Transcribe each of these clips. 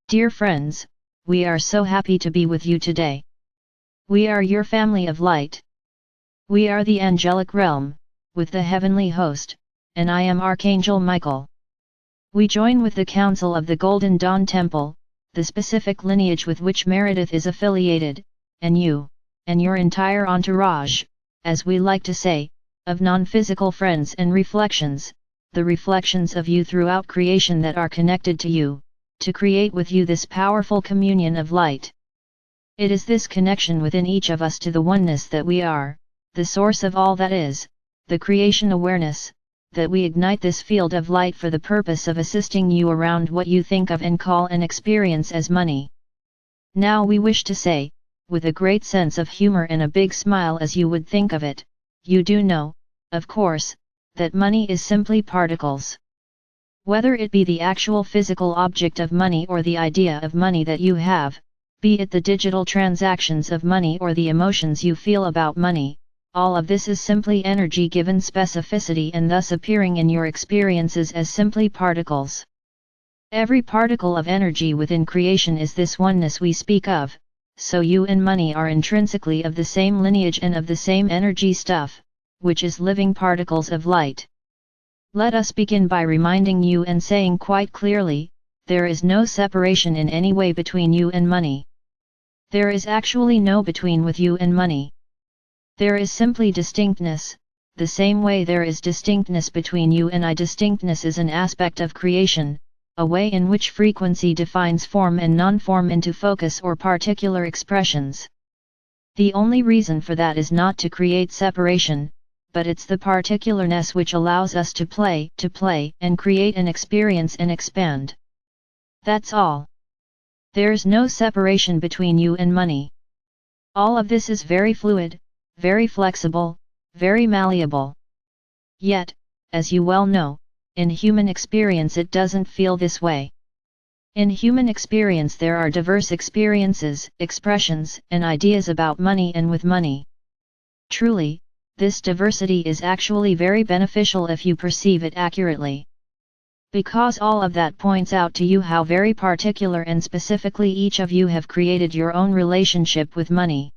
Dear friends, we are so happy to be with you today. We are your family of light. We are the angelic realm, with the heavenly host, and I am Archangel Michael. We join with the Council of the Golden Dawn Temple, the specific lineage with which Meredith is affiliated, and you, and your entire entourage, as we like to say, of non-physical friends and reflections, the reflections of you throughout creation that are connected to you, to create with you this powerful communion of light. It is this connection within each of us to the oneness that we are, the source of all that is, the creation awareness, that we ignite this field of light for the purpose of assisting you around what you think of and call and experience as money. Now we wish to say, with a great sense of humor and a big smile as you would think of it, you do know, of course, that money is simply particles. Whether it be the actual physical object of money or the idea of money that you have, be it the digital transactions of money or the emotions you feel about money, all of this is simply energy given specificity and thus appearing in your experiences as simply particles. Every particle of energy within creation is this oneness we speak of, so you and money are intrinsically of the same lineage and of the same energy stuff, which is living particles of light. Let us begin by reminding you and saying quite clearly, there is no separation in any way between you and money. There is actually no between with you and money. There is simply distinctness, the same way there is distinctness between you and I. Distinctness is an aspect of creation, a way in which frequency defines form and non-form into focus or particular expressions. The only reason for that is not to create separation, but it's the particularness which allows us to play and create and experience and expand. That's all. There's no separation between you and money. All of this is very fluid, very flexible, very malleable. Yet, as you well know, in human experience it doesn't feel this way. In human experience there are diverse experiences, expressions, and ideas about money and with money. Truly, this diversity is actually very beneficial if you perceive it accurately. Because all of that points out to you how very particular and specifically each of you have created your own relationship with money.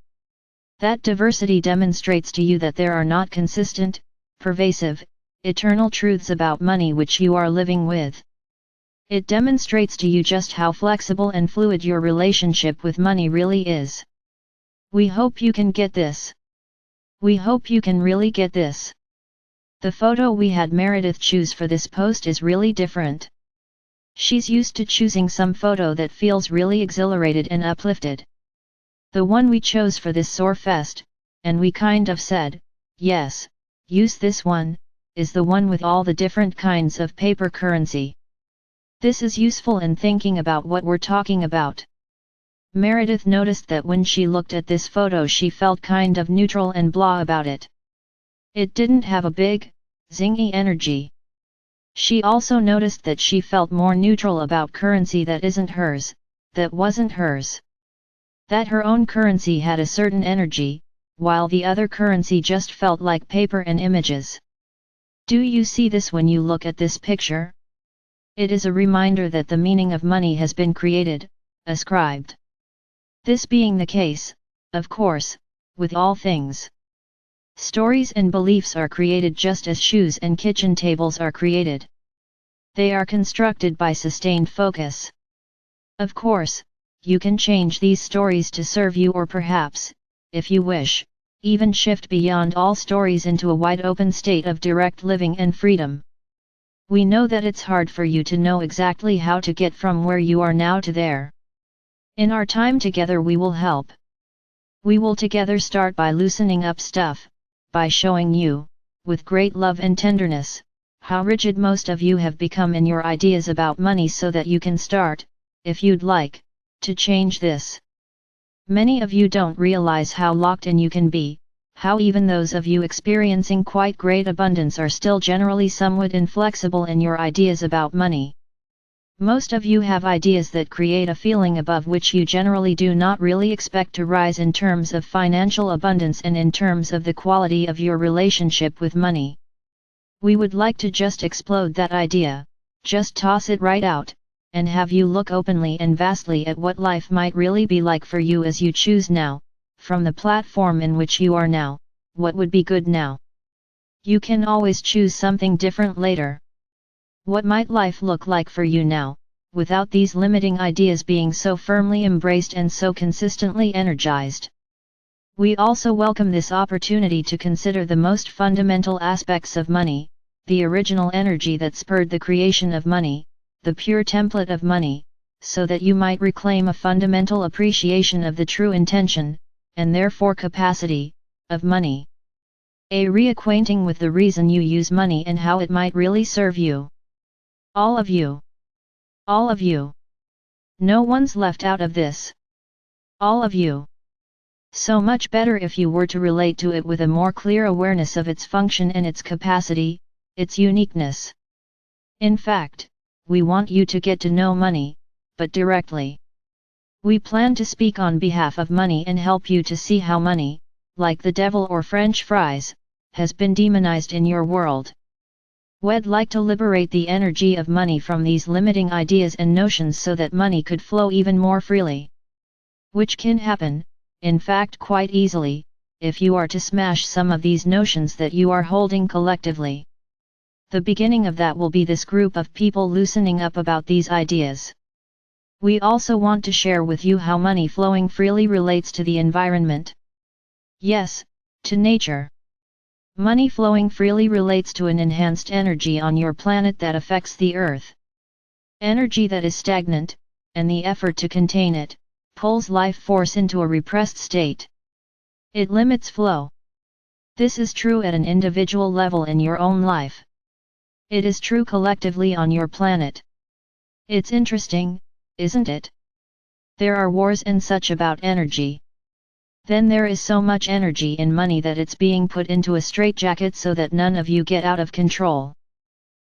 That diversity demonstrates to you that there are not consistent, pervasive, eternal truths about money which you are living with. It demonstrates to you just how flexible and fluid your relationship with money really is. We hope you can get this. We hope you can really get this. The photo we had Meredith choose for this post is really different. She's used to choosing some photo that feels really exhilarated and uplifted. The one we chose for this Soar Fest, and we kind of said, yes, use this one, is the one with all the different kinds of paper currency. This is useful in thinking about what we're talking about. Meredith noticed that when she looked at this photo she felt kind of neutral and blah about it. It didn't have a big, zingy energy. She also noticed that she felt more neutral about currency that isn't hers, that wasn't hers. That her own currency had a certain energy, while the other currency just felt like paper and images. Do you see this when you look at this picture? It is a reminder that the meaning of money has been created, ascribed. This being the case, of course, with all things. Stories and beliefs are created just as shoes and kitchen tables are created. They are constructed by sustained focus. Of course, you can change these stories to serve you or perhaps, if you wish, even shift beyond all stories into a wide open state of direct living and freedom. We know that it's hard for you to know exactly how to get from where you are now to there. In our time together we will help. We will together start by loosening up stuff, by showing you, with great love and tenderness, how rigid most of you have become in your ideas about money so that you can start, if you'd like, to change this. Many of you don't realize how locked in you can be, how even those of you experiencing quite great abundance are still generally somewhat inflexible in your ideas about money. Most of you have ideas that create a feeling above which you generally do not really expect to rise in terms of financial abundance and in terms of the quality of your relationship with money. We would like to just explode that idea, just toss it right out, and have you look openly and vastly at what life might really be like for you as you choose now, from the platform in which you are now, what would be good now. You can always choose something different later. What might life look like for you now, without these limiting ideas being so firmly embraced and so consistently energized? We also welcome this opportunity to consider the most fundamental aspects of money, the original energy that spurred the creation of money, the pure template of money, so that you might reclaim a fundamental appreciation of the true intention, and therefore capacity, of money. A reacquainting with the reason you use money and how it might really serve you. All of you. All of you. No one's left out of this. All of you. So much better if you were to relate to it with a more clear awareness of its function and its capacity, its uniqueness. In fact, we want you to get to know money, but directly. We plan to speak on behalf of money and help you to see how money, like the devil or French fries, has been demonized in your world. We'd like to liberate the energy of money from these limiting ideas and notions so that money could flow even more freely. Which can happen, in fact quite easily, if you are to smash some of these notions that you are holding collectively. The beginning of that will be this group of people loosening up about these ideas. We also want to share with you how money flowing freely relates to the environment. Yes, to nature. Money flowing freely relates to an enhanced energy on your planet that affects the earth. Energy that is stagnant, and the effort to contain it, pulls life force into a repressed state. It limits flow. This is true at an individual level in your own life. It is true collectively on your planet. It's interesting, isn't it? There are wars and such about energy. Then there is so much energy in money that it's being put into a straitjacket so that none of you get out of control.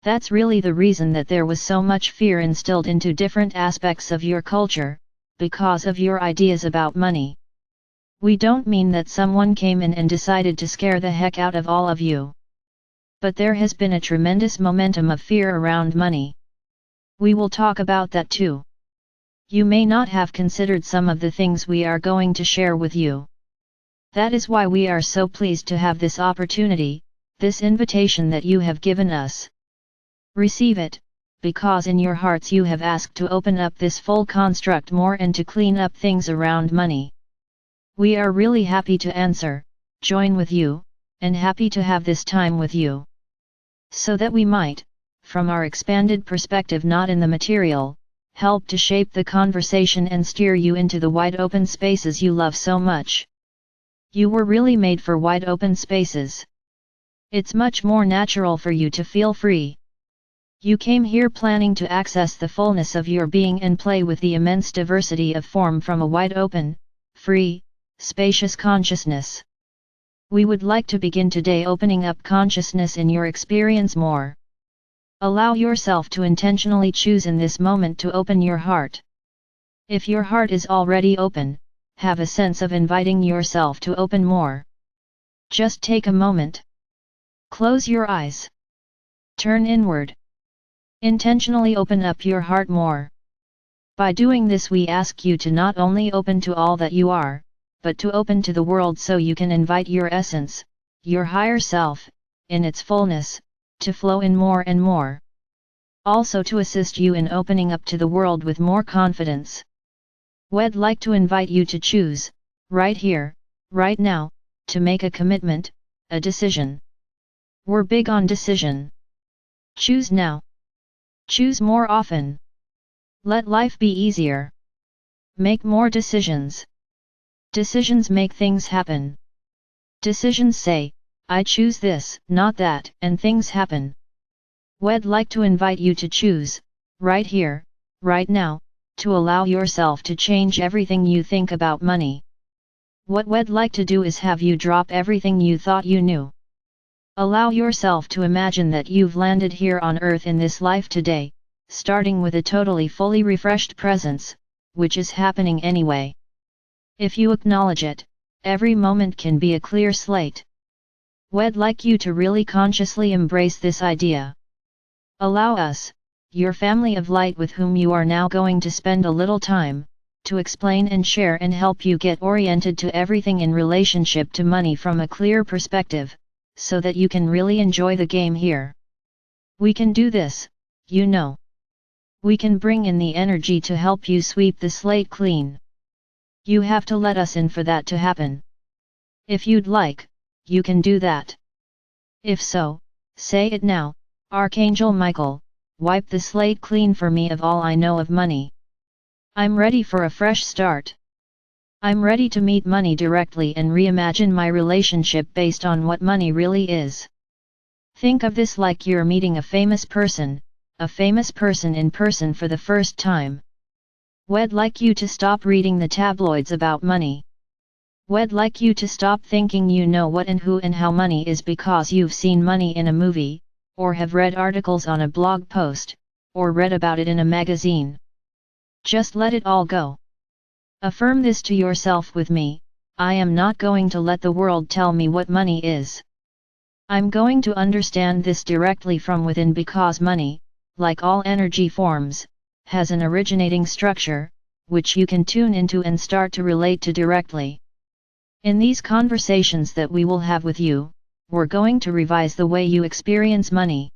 That's really the reason that there was so much fear instilled into different aspects of your culture, because of your ideas about money. We don't mean that someone came in and decided to scare the heck out of all of you. But there has been a tremendous momentum of fear around money. We will talk about that too. You may not have considered some of the things we are going to share with you. That is why we are so pleased to have this opportunity, this invitation that you have given us. Receive it, because in your hearts you have asked to open up this full construct more and to clean up things around money. We are really happy to answer, join with you, and happy to have this time with you. So that we might, from our expanded perspective not in the material, help to shape the conversation and steer you into the wide open spaces you love so much. You were really made for wide open spaces. It's much more natural for you to feel free. You came here planning to access the fullness of your being and play with the immense diversity of form from a wide open, free, spacious consciousness. We would like to begin today opening up consciousness in your experience more. Allow yourself to intentionally choose in this moment to open your heart. If your heart is already open, have a sense of inviting yourself to open more. Just take a moment. Close your eyes. Turn inward. Intentionally open up your heart more. By doing this we ask you to not only open to all that you are, but to open to the world so you can invite your essence, your higher self, in its fullness, to flow in more and more. Also to assist you in opening up to the world with more confidence. We'd like to invite you to choose, right here, right now, to make a commitment, a decision. We're big on decision. Choose now. Choose more often. Let life be easier. Make more decisions. Decisions make things happen. Decisions say, I choose this, not that, and things happen. We'd like to invite you to choose, right here, right now, to allow yourself to change everything you think about money. What we'd like to do is have you drop everything you thought you knew. Allow yourself to imagine that you've landed here on earth in this life today, starting with a totally fully refreshed presence, which is happening anyway. If you acknowledge it, every moment can be a clear slate. We'd like you to really consciously embrace this idea. Allow us, your family of light with whom you are now going to spend a little time, to explain and share and help you get oriented to everything in relationship to money from a clear perspective, so that you can really enjoy the game here. We can do this, you know. We can bring in the energy to help you sweep the slate clean. You have to let us in for that to happen. If you'd like, you can do that. If so, say it now, Archangel Michael, wipe the slate clean for me of all I know of money. I'm ready for a fresh start. I'm ready to meet money directly and reimagine my relationship based on what money really is. Think of this like you're meeting a famous person in person for the first time. We'd like you to stop reading the tabloids about money. We'd like you to stop thinking you know what and who and how money is because you've seen money in a movie, or have read articles on a blog post, or read about it in a magazine. Just let it all go. Affirm this to yourself with me: I am not going to let the world tell me what money is. I'm going to understand this directly from within because money, like all energy forms, has an originating structure, which you can tune into and start to relate to directly. In these conversations that we will have with you, we're going to revise the way you experience money.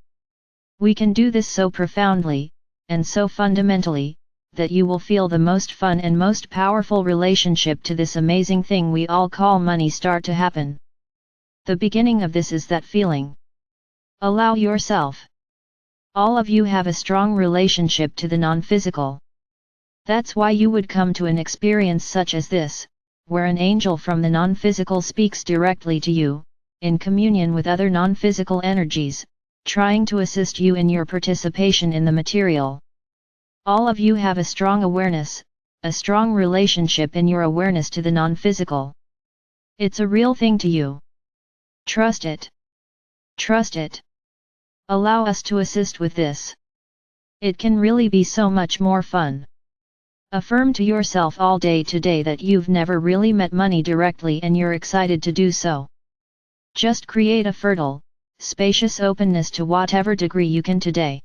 We can do this so profoundly, and so fundamentally, that you will feel the most fun and most powerful relationship to this amazing thing we all call money start to happen. The beginning of this is that feeling. Allow yourself. All of you have a strong relationship to the non-physical. That's why you would come to an experience such as this, where an angel from the non-physical speaks directly to you, in communion with other non-physical energies, trying to assist you in your participation in the material. All of you have a strong awareness, a strong relationship in your awareness to the non-physical. It's a real thing to you. Trust it. Trust it. Allow us to assist with this. It can really be so much more fun. Affirm to yourself all day today that you've never really met money directly and you're excited to do so. Just create a fertile, spacious openness to whatever degree you can today.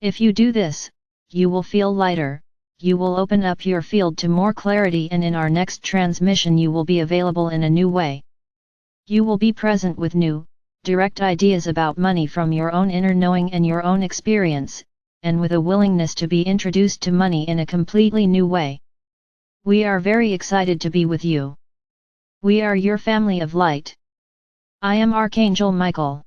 If you do this, you will feel lighter, you will open up your field to more clarity, and in our next transmission you will be available in a new way. You will be present with new, direct ideas about money from your own inner knowing and your own experience, and with a willingness to be introduced to money in a completely new way. We are very excited to be with you. We are your family of light. I am Archangel Michael.